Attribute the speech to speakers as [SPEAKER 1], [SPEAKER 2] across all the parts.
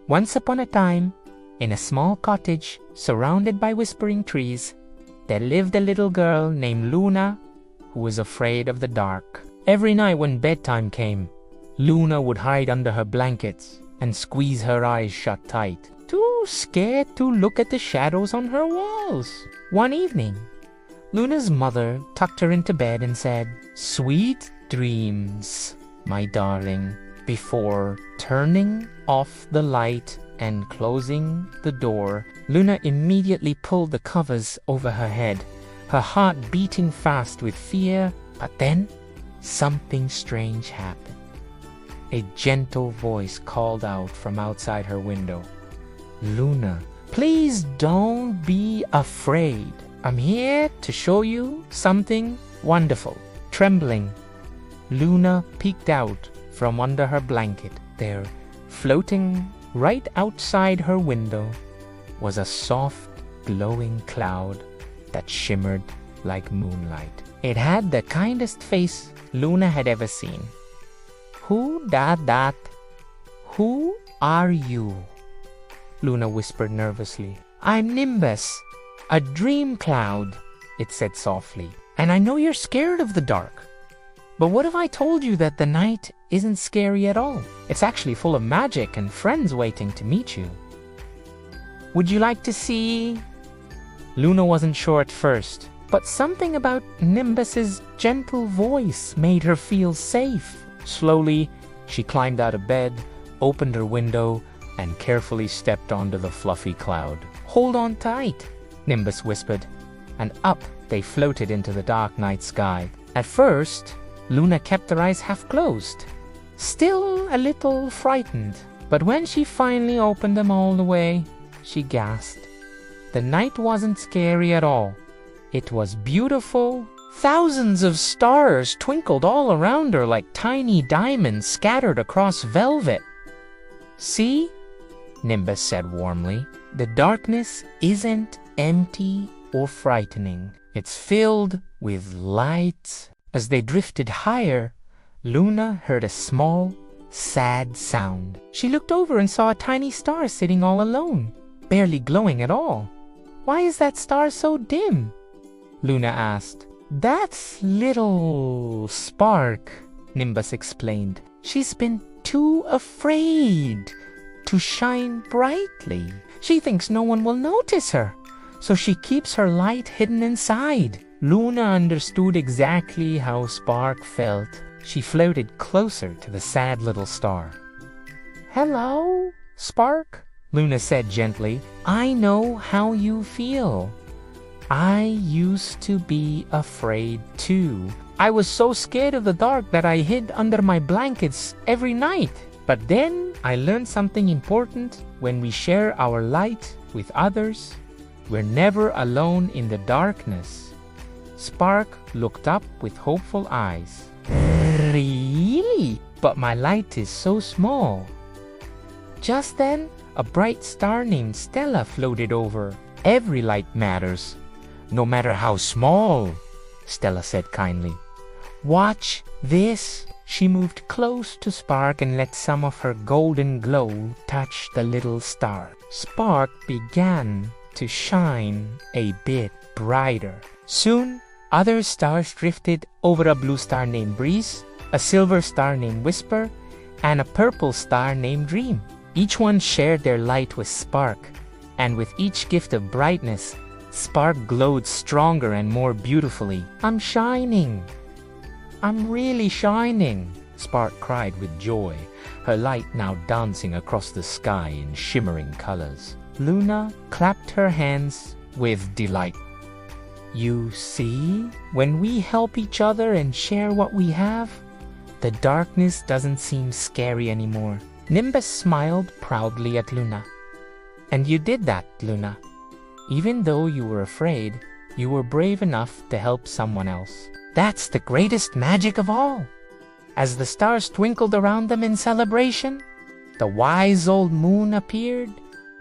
[SPEAKER 1] Once upon a time, in a small cottage surrounded by whispering trees, there lived a little girl named Luna who was afraid of the dark. Every night when bedtime came, Luna would hide under her blankets and squeeze her eyes shut tight, too scared to look at the shadows on her walls. One evening, Luna's mother tucked her into bed and said, "Sweet dreams, my darling," before turning off the light and closing the door. Luna immediately pulled the covers over her head, her heart beating fast with fear. But then, something strange happened. A gentle voice called out from outside her window, "Luna, please don't be afraid. I'm here to show you something wonderful." Trembling, Luna peeked out from under her blanket. There, floating right outside her window, was a soft, glowing cloud that shimmered like moonlight. It had the kindest face Luna had ever seen. "Who dat? Who are you?" Luna whispered nervously. "I'm Nimbus, a dream cloud," it said softly. "And I know you're scared of the dark. But what if I told you that the night isn't scary at all? It's actually full of magic and friends waiting to meet you. Would you like to see?" Luna wasn't sure at first, but something about Nimbus's gentle voice made her feel safe. Slowly, she climbed out of bed, opened her window, and carefully stepped onto the fluffy cloud. "Hold on tight," Nimbus whispered, and up they floated into the dark night sky. At first, Luna kept her eyes half closed, still a little frightened. But when she finally opened them all the way, she gasped. The night wasn't scary at all. It was beautiful. Thousands of stars twinkled all around her like tiny diamonds scattered across velvet. "See?" Nimbus said warmly. "The darkness isn't empty or frightening. It's filled with light." As they drifted higher, Luna heard a small, sad sound. She looked over and saw a tiny star sitting all alone, barely glowing at all. "Why is that star so dim?" Luna asked. "That's little Spark," Nimbus explained. "She's been too afraid to shine brightly. She thinks no one will notice her, so she keeps her light hidden inside." Luna understood exactly how Spark felt. She floated closer to the sad little star. "Hello, Spark," Luna said gently. "I know how you feel. I used to be afraid too. I was so scared of the dark that I hid under my blankets every night. But then I learned something important. When we share our light with others, we're never alone in the darkness." Spark looked up with hopeful eyes. "Really? But my light is so small." Just then, a bright star named Stella floated over. "Every light matters, no matter how small," Stella said kindly. "Watch this." She moved close to Spark and let some of her golden glow touch the little star. Spark began to shine a bit brighter. Soon, other stars drifted over a blue star named Breeze, a silver star named Whisper, and a purple star named Dream. Each one shared their light with Spark, and with each gift of brightness, Spark glowed stronger and more beautifully. "I'm shining! I'm really shining!" Spark cried with joy, her light now dancing across the sky in shimmering colors. Luna clapped her hands with delight. "You see, when we help each other and share what we have, the darkness doesn't seem scary anymore." Nimbus smiled proudly at Luna. "And you did that, Luna. Even though you were afraid, you were brave enough to help someone else. That's the greatest magic of all." As the stars twinkled around them in celebration, the wise old moon appeared,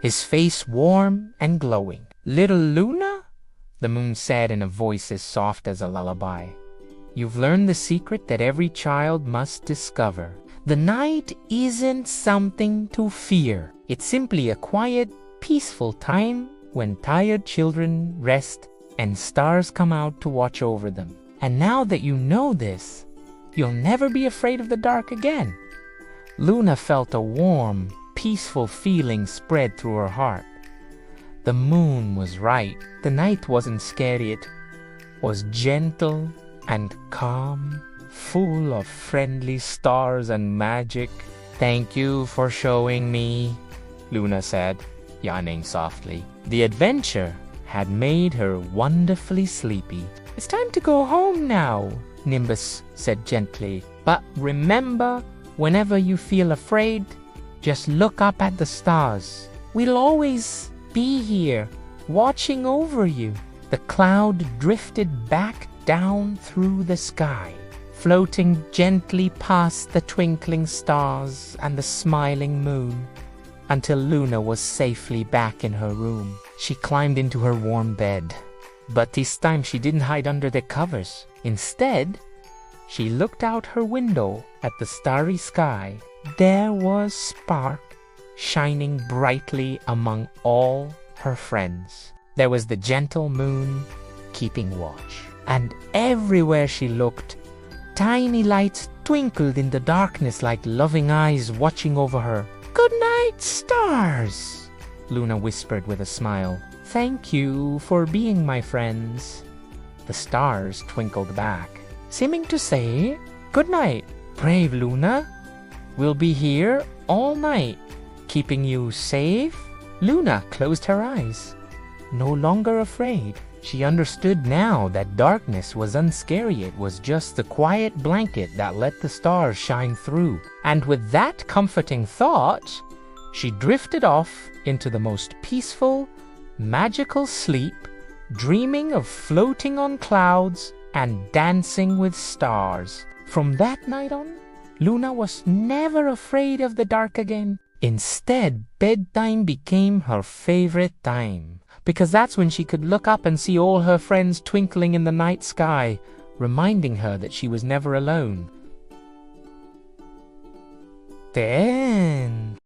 [SPEAKER 1] his face warm and glowing. "Little Luna," the moon said in a voice as soft as a lullaby, "you've learned the secret that every child must discover. The night isn't something to fear. It's simply a quiet, peaceful time when tired children rest and stars come out to watch over them. And now that you know this, you'll never be afraid of the dark again. Luna felt a warm, peaceful feeling spread through her heart. The moon was right. The night wasn't scary. It was gentle and calm, full of friendly stars and magic. "Thank you for showing me," Luna said, yawning softly. The adventure had made her wonderfully sleepy. "It's time to go home now," Nimbus said gently. "But remember, whenever you feel afraid, just look up at the stars. We'll always be here, watching over you." The cloud drifted back down through the sky, floating gently past the twinkling stars and the smiling moon, until Luna was safely back in her room. She climbed into her warm bed, but this time she didn't hide under the covers. Instead, she looked out her window at the starry sky. There was Spark, shining brightly among all her friends. There was the gentle moon keeping watch. And everywhere she looked, tiny lights twinkled in the darkness like loving eyes watching over her. "Good night, stars," Luna whispered with a smile. "Thank you for being my friends." The stars twinkled back, seeming to say, "Good night, brave Luna. We'll be here all night, keeping you safe." Luna closed her eyes, no longer afraid. She understood now that darkness was unscary. It was just the quiet blanket that let the stars shine through. And with that comforting thought, she drifted off into the most peaceful, magical sleep, dreaming of floating on clouds and dancing with stars. From that night on, Luna was never afraid of the dark again. Instead, bedtime became her favorite time, because that's when she could look up and see all her friends twinkling in the night sky, reminding her that she was never alone. The end.